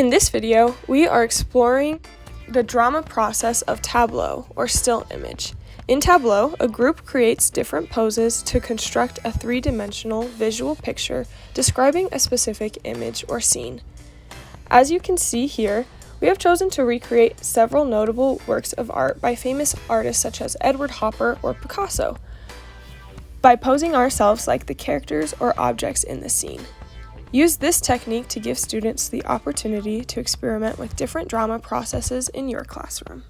In this video, we are exploring the drama process of Tableau, or still image. In Tableau, a group creates different poses to construct a three-dimensional visual picture describing a specific image or scene. As you can see here, we have chosen to recreate several notable works of art by famous artists such as Edward Hopper or Picasso, by posing ourselves like the characters or objects in the scene. Use this technique to give students the opportunity to experiment with different drama processes in your classroom.